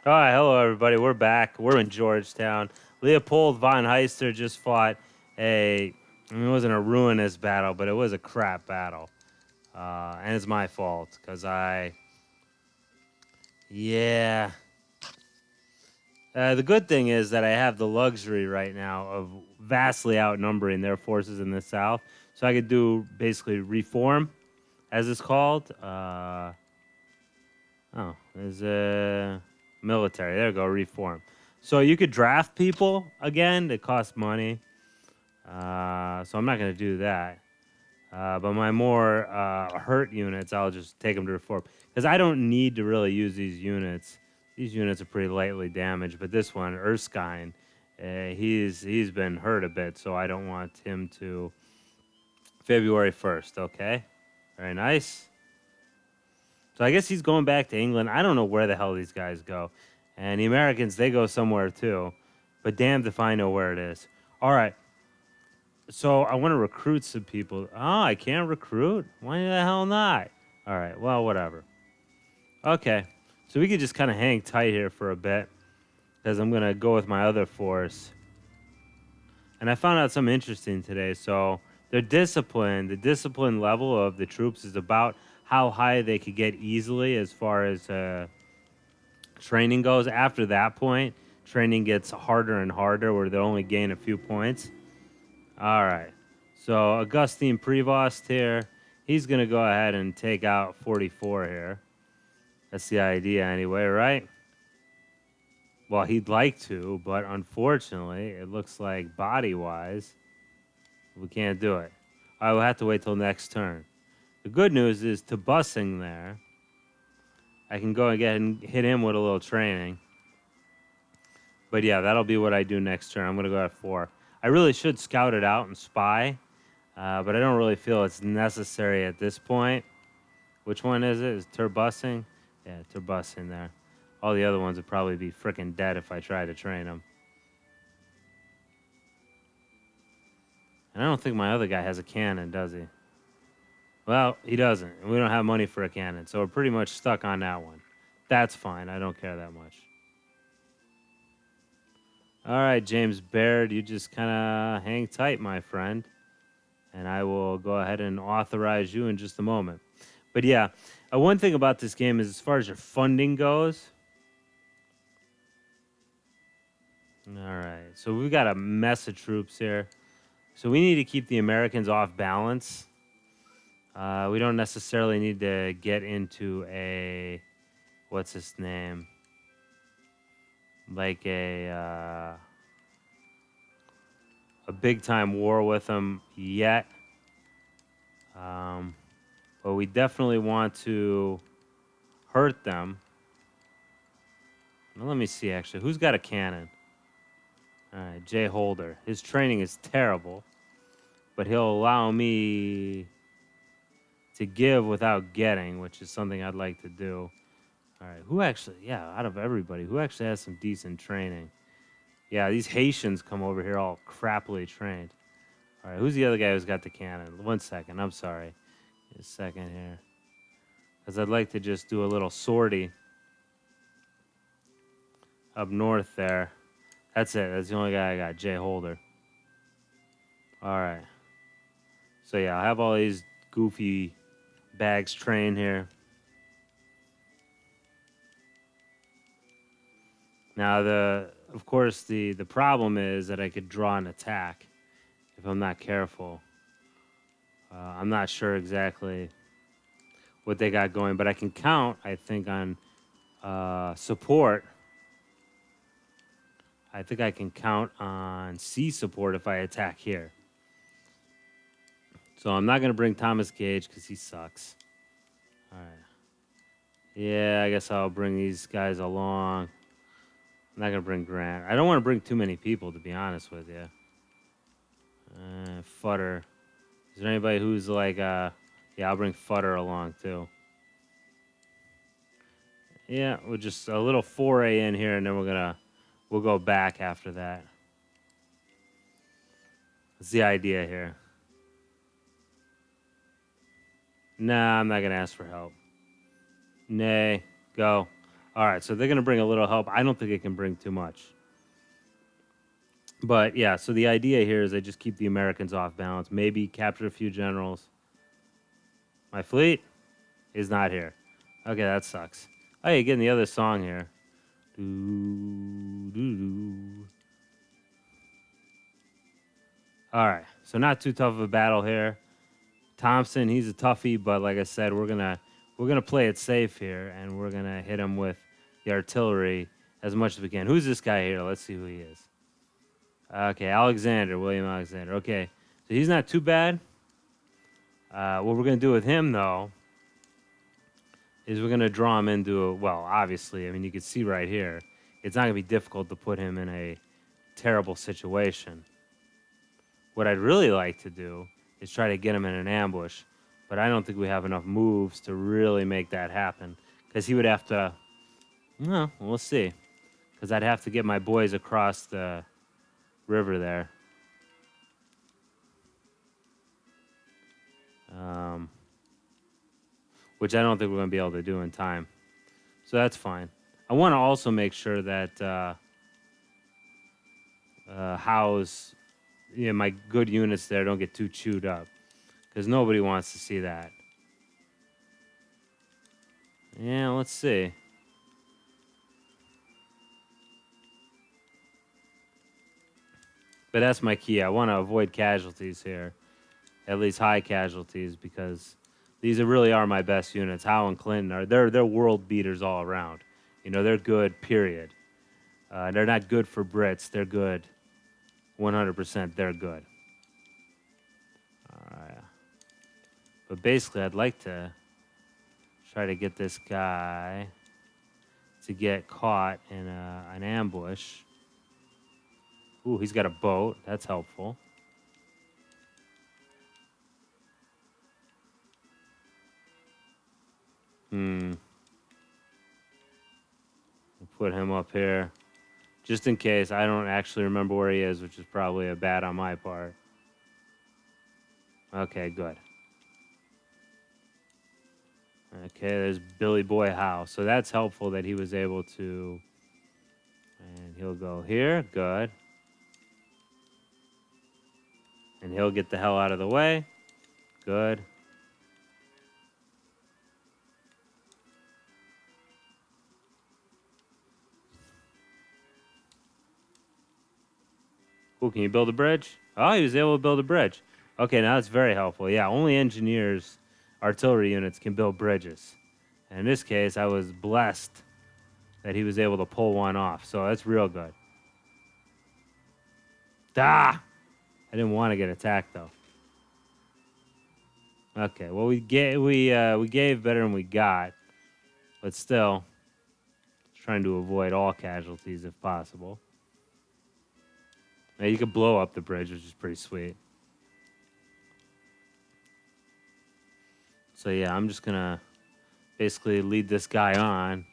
All right, hello everybody. We're back. We're in Georgetown. Leopold von Heister just fought it wasn't a ruinous battle, but it was a crap battle. And it's my fault because yeah. The good thing is that I have the luxury right now of vastly outnumbering their forces in the south, so I could do basically reform, as it's called. There's a military. There we go, reform. So you could draft people again. It costs money. So I'm not going to do that. But my more hurt units, I'll just take them to reform. Because I don't need to really use these units. These units are pretty lightly damaged. But this one, Erskine, he's been hurt a bit. So I don't want him to... February 1st, okay? Very nice. So I guess he's going back to England. I don't know where the hell these guys go. And the Americans, they go somewhere too. But damned if I know where it is. All right. So I want to recruit some people. Oh, I can't recruit? Why the hell not? All right. Well, whatever. Okay. So we could just kind of hang tight here for a bit. Because I'm going to go with my other force. And I found out something interesting today. So their discipline, the discipline level of the troops is about how high they could get easily as far as training goes. After that point, training gets harder and harder where they only gain a few points. All right. So Augustine Prevost here, he's going to go ahead and take out 44 here. That's the idea anyway, right? Well, he'd like to, but unfortunately, it looks like body-wise, we can't do it. I will have to wait till next turn. The good news is to bussing there. I can go and hit him with a little training. But yeah, that'll be what I do next turn. I'm going to go at 4. I really should scout it out and spy, but I don't really feel it's necessary at this point. Which one is it? Is Turbussing? Yeah, Turbussing there. All the other ones would probably be freaking dead if I tried to train them. And I don't think my other guy has a cannon, does he? Well, he doesn't. And we don't have money for a cannon, so we're pretty much stuck on that one. That's fine. I don't care that much. All right, James Baird, you just kind of hang tight, my friend. And I will go ahead and authorize you in just a moment. But yeah, one thing about this game is as far as your funding goes. All right, so we've got a mess of troops here. So we need to keep the Americans off balance. We don't necessarily need to get into what's his name? Like a big time war with them yet. But we definitely want to hurt them. Now, let me see, actually. Who's got a cannon? All right, Jay Holder. His training is terrible, but he'll allow me to give without getting, which is something I'd like to do. All right, out of everybody, who actually has some decent training? Yeah, these Haitians come over here all crappily trained. All right, who's the other guy who's got the cannon? 1 second, I'm sorry. A second here. Because I'd like to just do a little sortie up north there. That's it. That's the only guy I got, Jay Holder. All right. So, yeah, I have all these goofy bags trained here. Now, of course, the problem is that I could draw an attack if I'm not careful. I'm not sure exactly what they got going, but I can count, I think, on support. I think I can count on C support if I attack here. So I'm not going to bring Thomas Gage because he sucks. All right. Yeah, I guess I'll bring these guys along. I'm not going to bring Grant. I don't want to bring too many people, to be honest with you. Futter. Is there anybody who's like, yeah, I'll bring Futter along too. Yeah, we'll just a little foray in here, and then we'll go back after that. That's the idea here. Nah, I'm not gonna ask for help. Nay, go. All right, so they're going to bring a little help. I don't think it can bring too much. But yeah, so the idea here is they just keep the Americans off balance. Maybe capture a few generals. My fleet is not here. Okay, that sucks. Oh, you're getting the other song here. Doo, doo, doo. All right, so not too tough of a battle here. Thompson, he's a toughie, but like I said, we're gonna play it safe here, and we're gonna hit him with the artillery as much as we can. Who's this guy here? Let's see who he is. Okay, William Alexander. Okay, so he's not too bad. What we're gonna do with him though is we're gonna draw him into well, obviously, I mean you can see right here, it's not gonna be difficult to put him in a terrible situation. What I'd really like to do is try to get him in an ambush, but I don't think we have enough moves to really make that happen. Because he would have to, no, we'll see. Because I'd have to get my boys across the river there. Which I don't think we're going to be able to do in time. So that's fine. I want to also make sure that Howe's, my good units there don't get too chewed up. Because nobody wants to see that. Yeah, let's see. But that's my key. I want to avoid casualties here. At least high casualties, because these really are my best units. Howe and Clinton they're world beaters all around. They're good, period. They're not good for Brits. They're good. 100% they're good. But basically, I'd like to try to get this guy to get caught in an ambush. Ooh, he's got a boat. That's helpful. We'll put him up here. Just in case. I don't actually remember where he is, which is probably a bad on my part. Okay, good. Okay, there's Billy Boy Howe. So that's helpful that he was able to... And he'll go here. Good. And he'll get the hell out of the way. Good. Ooh, can you build a bridge? Oh, he was able to build a bridge. Okay, now that's very helpful. Yeah, only engineers, artillery units can build bridges. And in this case, I was blessed that he was able to pull one off. So that's real good. Ah! I didn't want to get attacked, though. Okay, well, we gave better than we got. But still, trying to avoid all casualties if possible. Now, you could blow up the bridge, which is pretty sweet. So yeah, I'm just gonna basically lead this guy on,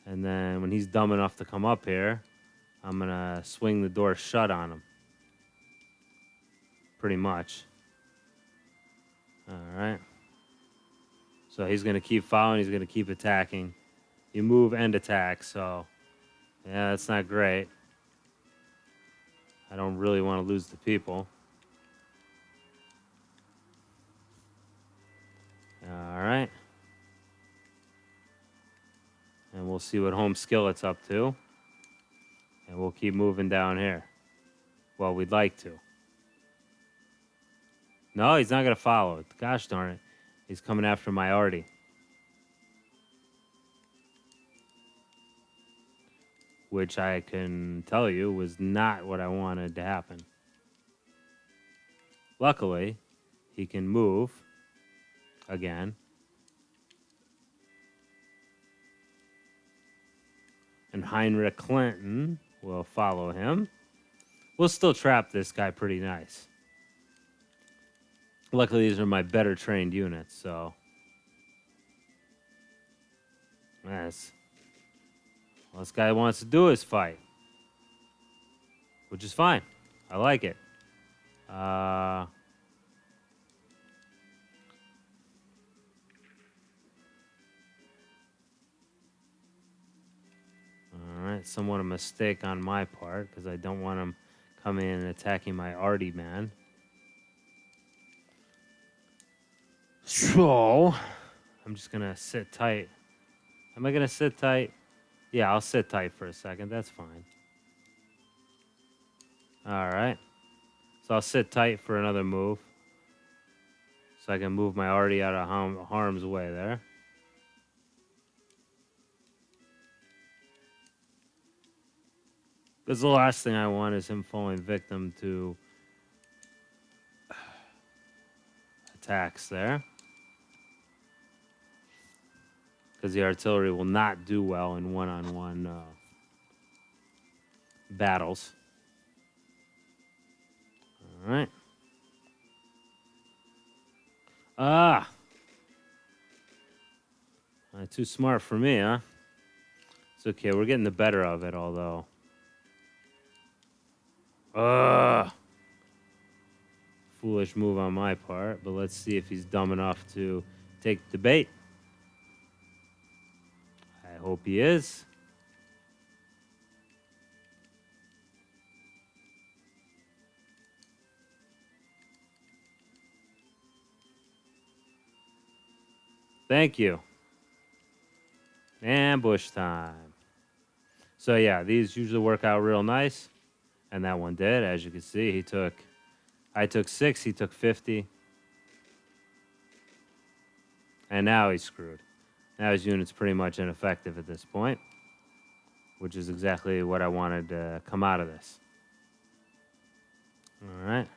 and then when he's dumb enough to come up here, I'm gonna swing the door shut on him. Pretty much. All right. So he's gonna keep following. He's gonna keep attacking. You move and attack. So yeah, that's not great. I don't really want to lose the people. All right. And we'll see what Home Skillet's up to. And we'll keep moving down here. Well, we'd like to. No, he's not going to follow it. Gosh darn it. He's coming after my arty. Which I can tell you was not what I wanted to happen. Luckily, he can move again. And Heinrich Clinton will follow him. We'll still trap this guy pretty nice. Luckily, these are my better trained units, so... Yes. All this guy wants to do is fight. Which is fine. I like it. right, somewhat a mistake on my part because I don't want him coming in and attacking my arty man. So I'm just gonna sit tight. Am I gonna sit tight? Yeah, I'll sit tight for a second. That's fine. All right. So I'll sit tight for another move. So I can move my arty out of harm's way there. Because the last thing I want is him falling victim to attacks there. Because the artillery will not do well in one-on-one battles. All right. Too smart for me, huh? It's okay. We're getting the better of it, although. Foolish move on my part, but let's see if he's dumb enough to take the bait. I hope he is. Thank you. Ambush time. So yeah, these usually work out real nice. And that one did, as you can see. I took 6, he took 50. And now he's screwed. Now his unit's pretty much ineffective at this point, which is exactly what I wanted to come out of this. All right.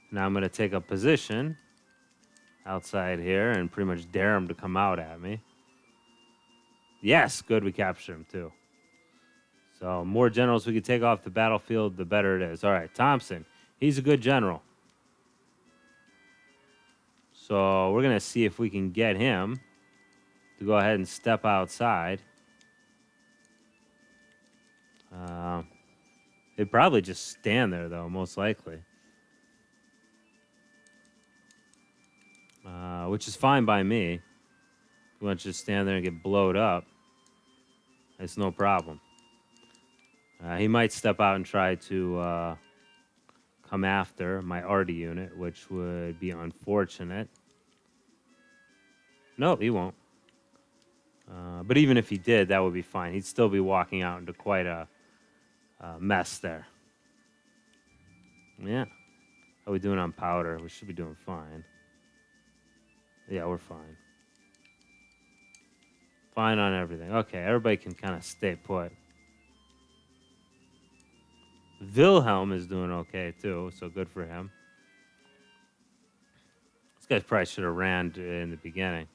Now I'm going to take a position outside here and pretty much dare him to come out at me. Yes, good, we captured him too. So more generals we can take off the battlefield, the better it is. All right, Thompson, he's a good general. So we're going to see if we can get him to go ahead and step outside. They'd probably just stand there, though, most likely. Which is fine by me. If you want to just stand there and get blowed up, it's no problem. He might step out and try to come after my arty unit, which would be unfortunate. No, he won't. But even if he did, that would be fine. He'd still be walking out into quite a mess there. Yeah. How we doing on powder? We should be doing fine. Yeah, we're fine. Fine on everything. Okay, everybody can kind of stay put. Wilhelm is doing okay, too, so good for him. This guy probably should have ran in the beginning.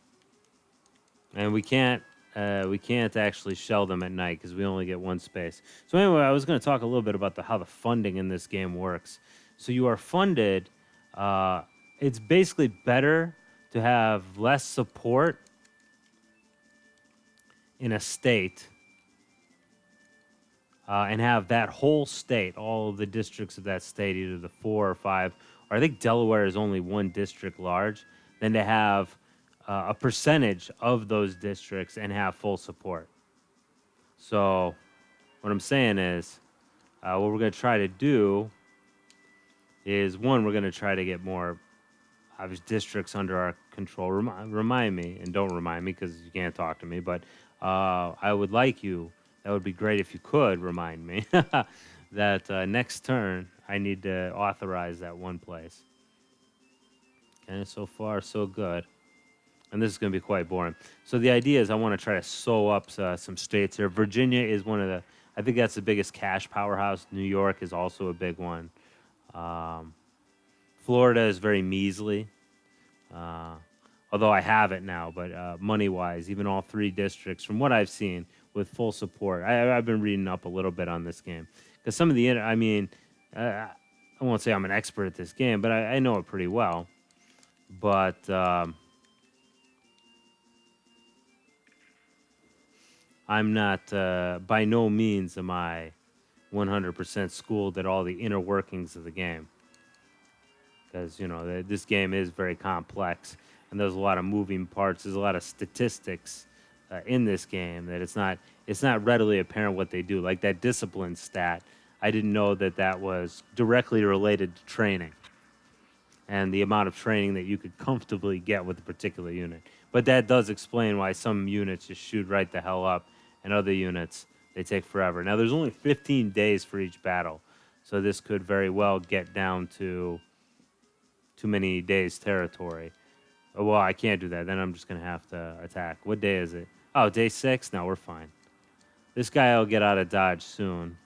And we can't actually shell them at night because we only get one space. So anyway, I was going to talk a little bit about how the funding in this game works. So you are funded. It's basically better to have less support in a state and have that whole state, all of the districts of that state, either the 4 or 5, or I think Delaware is only one district large, than to have a percentage of those districts and have full support. So what I'm saying is what we're going to try to do is, one, we're going to try to get more obvious districts under our control. Remind me, and don't remind me because you can't talk to me, but I would like you, that would be great if you could remind me that next turn I need to authorize that one place. Okay, so far so good. And this is going to be quite boring. So the idea is I want to try to sew up some states here. Virginia is one of the, I think that's the biggest cash powerhouse. New York is also a big one. Florida is very measly, although I have it now. But money-wise, even all 3 districts, from what I've seen, with full support. I've been reading up a little bit on this game. Because some of the, I won't say I'm an expert at this game, but I know it pretty well. But I'm not, by no means am I 100% schooled at all the inner workings of the game. Because, this game is very complex, and there's a lot of moving parts. There's a lot of statistics in this game that it's not readily apparent what they do. Like that discipline stat, I didn't know that that was directly related to training and the amount of training that you could comfortably get with a particular unit. But that does explain why some units just shoot right the hell up, and other units they take forever. Now there's only 15 days for each battle, so this could very well get down to too many days territory. Oh, well, I can't do that. Then I'm just gonna have to attack. What day is it? Oh, day 6. No, we're fine. This guy will get out of dodge soon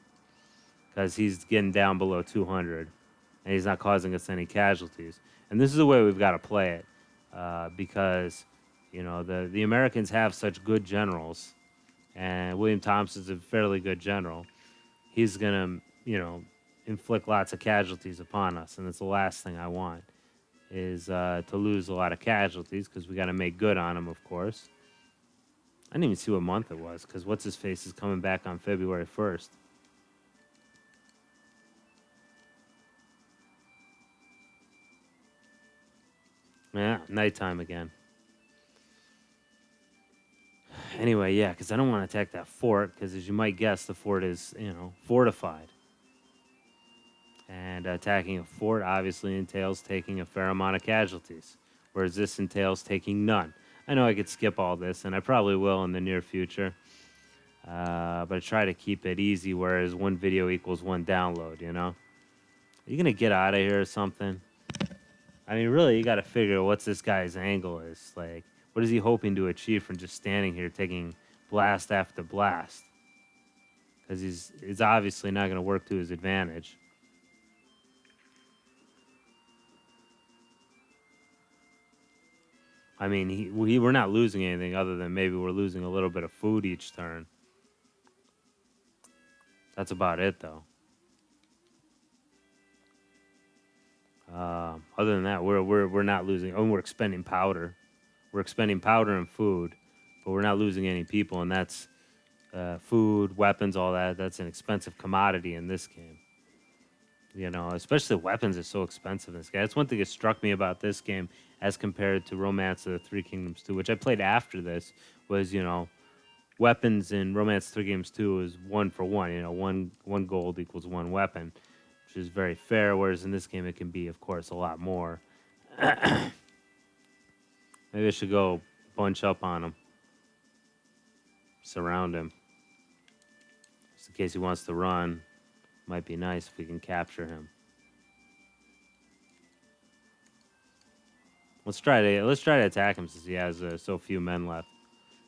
because he's getting down below 200, and he's not causing us any casualties. And this is the way we've got to play it, because the Americans have such good generals, and William Thompson's a fairly good general. He's gonna inflict lots of casualties upon us, and that's the last thing I want is to lose a lot of casualties because we got to make good on him, of course. I didn't even see what month it was because what's his face is coming back on February 1st. Yeah, nighttime again. Anyway, yeah, because I don't want to attack that fort because, as you might guess, the fort is, fortified. And attacking a fort obviously entails taking a fair amount of casualties, whereas this entails taking none. I know I could skip all this, and I probably will in the near future, but I try to keep it easy, whereas one video equals one download, Are you going to get out of here or something? I mean, really, you got to figure what's this guy's angle is. Like, what is he hoping to achieve from just standing here taking blast after blast? Because it's obviously not going to work to his advantage. I mean, we're not losing anything other than maybe we're losing a little bit of food each turn. That's about it, though. Other than that, we're not losing. Oh, we're expending powder. We're expending powder and food, but we're not losing any people, and that's food, weapons, all that. That's an expensive commodity in this game. Especially weapons are so expensive in this game. That's one thing that struck me about this game as compared to Romance of the Three Kingdoms 2, which I played after this, was, weapons in Romance 3 Games 2 is 1 for 1. One gold equals one weapon, which is very fair, whereas in this game it can be, of course, a lot more. Maybe I should go bunch up on him. Surround him. Just in case he wants to run. Might be nice if we can capture him. Let's try to attack him since he has so few men left,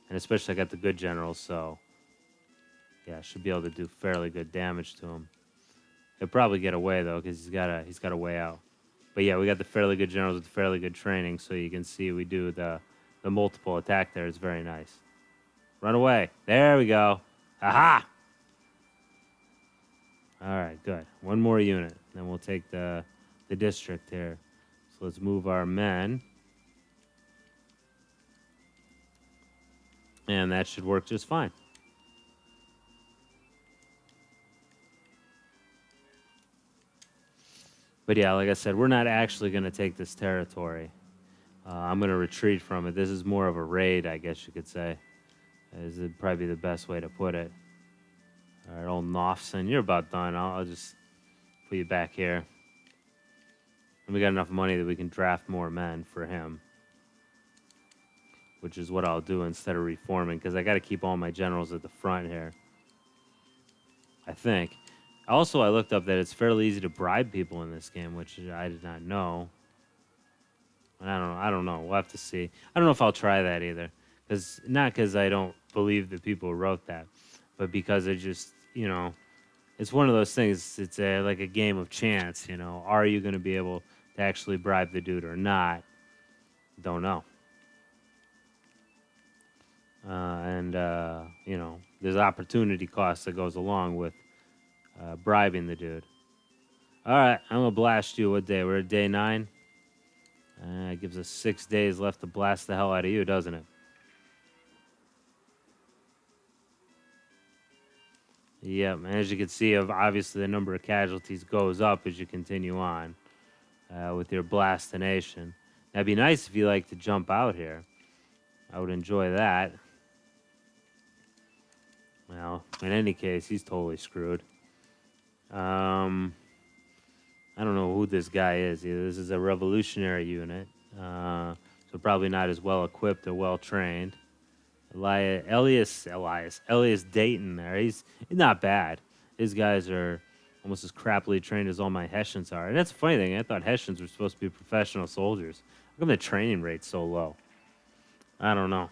and especially I got the good generals, so yeah, I should be able to do fairly good damage to him. He'll probably get away though because he's got a way out. But yeah, we got the fairly good generals with fairly good training, so you can see we do the multiple attack there. It's very nice. Run away. There we go. Aha! All right, good. One more unit, then we'll take the district here. So let's move our men. And that should work just fine. But yeah, like I said, we're not actually going to take this territory. I'm going to retreat from it. This is more of a raid, I guess you could say. This is probably the best way to put it. All right, old Nofson, you're about done. I'll just put you back here. And we got enough money that we can draft more men for him, which is what I'll do instead of reforming, because I got to keep all my generals at the front here, I think. Also, I looked up that it's fairly easy to bribe people in this game, which I did not know. I don't know. We'll have to see. I don't know if I'll try that either. Not because I don't believe the people who wrote that, but because it just, it's one of those things. It's like a game of chance, Are you going to be able to actually bribe the dude or not? Don't know. And there's opportunity cost that goes along with bribing the dude. All right, I'm going to blast you. What day? We're at day 9. It gives us 6 days left to blast the hell out of you, doesn't it? Yep, and as you can see, obviously the number of casualties goes up as you continue on with your blastination. That'd be nice if you like to jump out here. I would enjoy that. Well, in any case, he's totally screwed. Um, I don't know who this guy is either. This is a revolutionary unit, so probably not as well equipped or well trained. Elias Dayton there. He's not bad. His guys are almost as crappily trained as all my Hessians are. And that's the funny thing. I thought Hessians were supposed to be professional soldiers. How come the training rate's so low? I don't know.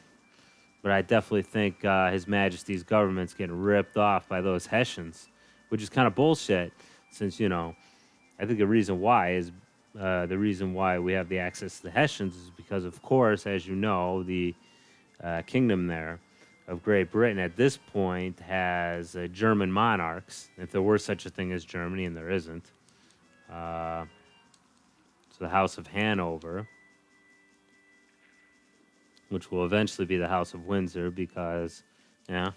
But I definitely think His Majesty's government's getting ripped off by those Hessians, which is kind of bullshit. Since I think the reason why we have the access to the Hessians is because, of course, as you know, the kingdom there of Great Britain at this point has German monarchs, if there were such a thing as Germany, and there isn't. So the House of Hanover, which will eventually be the House of Windsor because, yeah,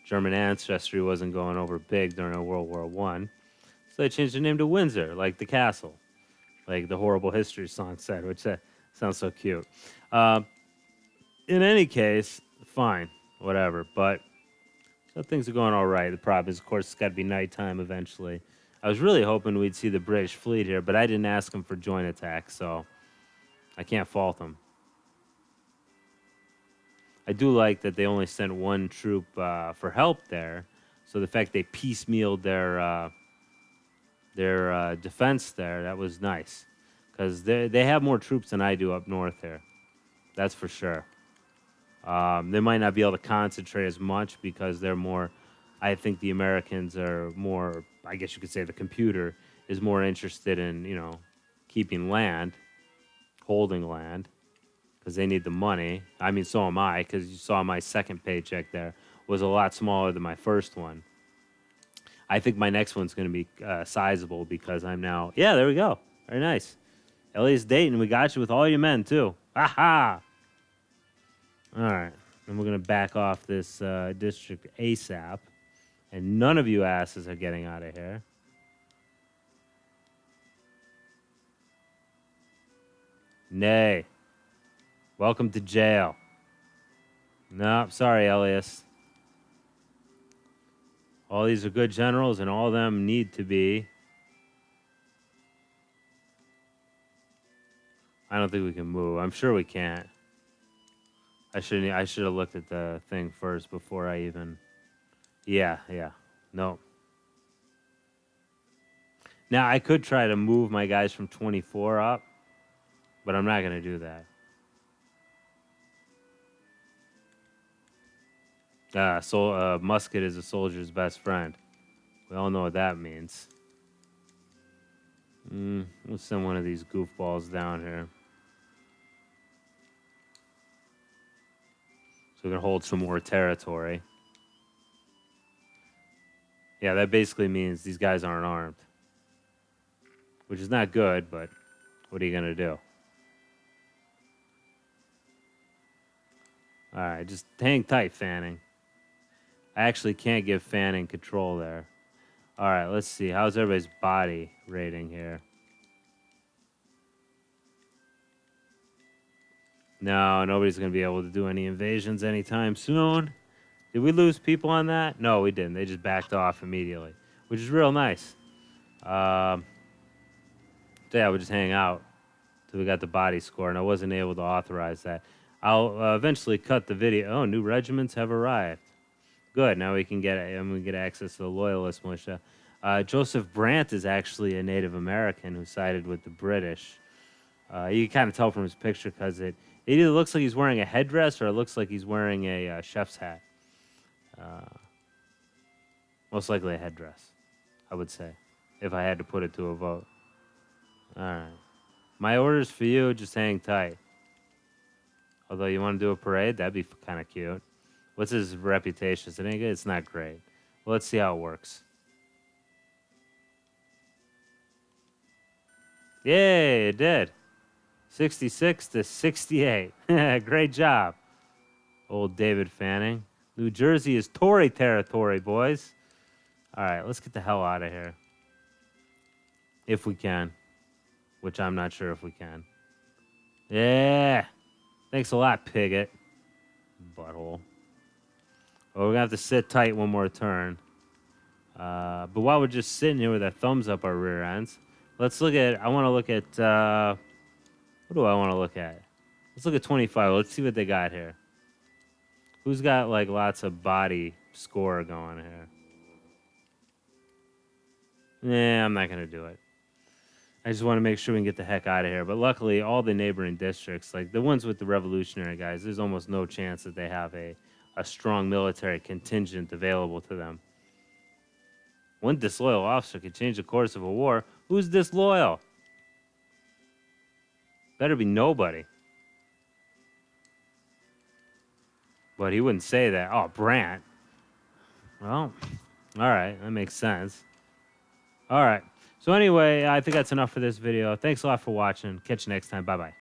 German ancestry wasn't going over big during World War One. So they changed the name to Windsor, like the castle, like the Horrible History song said, which sounds so cute. In any case, fine, whatever. But so things are going all right. The problem is, of course, it's got to be nighttime eventually. I was really hoping we'd see the British fleet here, but I didn't ask them for joint attack, so I can't fault them. I do like that they only sent one troop for help there, so the fact they piecemealed their defense there, that was nice, because they have more troops than I do up north here. That's for sure. They might not be able to concentrate as much because they're more. I think the Americans are more. I guess you could say the computer is more interested in keeping land, holding land, because they need the money. I mean, so am I, because you saw my second paycheck there was a lot smaller than my first one. I think my next one's going to be sizable because I'm now. Yeah, there we go. Very nice. Elias Dayton, we got you with all your men too. Ha! All right. And we're going to back off this district ASAP. And none of you asses are getting out of here. Nay. Welcome to jail. No, sorry, Elias. All these are good generals, and all of them need to be. I don't think we can move. I'm sure we can't. I should have looked at the thing first before I even. Yeah. No. Now I could try to move my guys from 24 up, but I'm not going to do that. Musket is a soldier's best friend. We all know what that means. Let's send one of these goofballs down here. So we're going to hold some more territory. Yeah, that basically means these guys aren't armed. Which is not good, but what are you going to do? All right, just hang tight, Fanning. I actually can't give Fanning control there. All right, let's see. How's everybody's body rating here? No, nobody's going to be able to do any invasions anytime soon. Did we lose people on that? No, we didn't. They just backed off immediately, which is real nice. So yeah, we'll just hang out till we got the body score, and I wasn't able to authorize that. I'll eventually cut the video. Oh, new regiments have arrived. Good. Now we can get access to the Loyalist militia. Joseph Brant is actually a Native American who sided with the British. You can kind of tell from his picture because it either looks like he's wearing a headdress or it looks like he's wearing a chef's hat. Most likely a headdress, I would say, if I had to put it to a vote. All right. My orders for you, just hang tight. Although you want to do a parade, that'd be kind of cute. What's his reputation? Is it any good? It's not great. Well, let's see how it works. Yay, it did. 66 to 68. Great job, old David Fanning. New Jersey is Tory territory, boys. All right, let's get the hell out of here. If we can. Which I'm not sure if we can. Yeah. Thanks a lot, Pigott. Butthole. Well, we're gonna have to sit tight one more turn. But while we're just sitting here with our thumbs up our rear ends, let's look at. I want to look at. What do I want to look at? Let's look at 25. Let's see what they got here. Who's got like lots of body score going here? Nah, I'm not gonna do it. I just want to make sure we can get the heck out of here. But luckily, all the neighboring districts, like the ones with the revolutionary guys, there's almost no chance that they have a strong military contingent available to them. One disloyal officer could change the course of a war. Who's disloyal? Better be nobody. But he wouldn't say that. Oh, Brant. Well, all right. That makes sense. All right. So anyway, I think that's enough for this video. Thanks a lot for watching. Catch you next time. Bye-bye.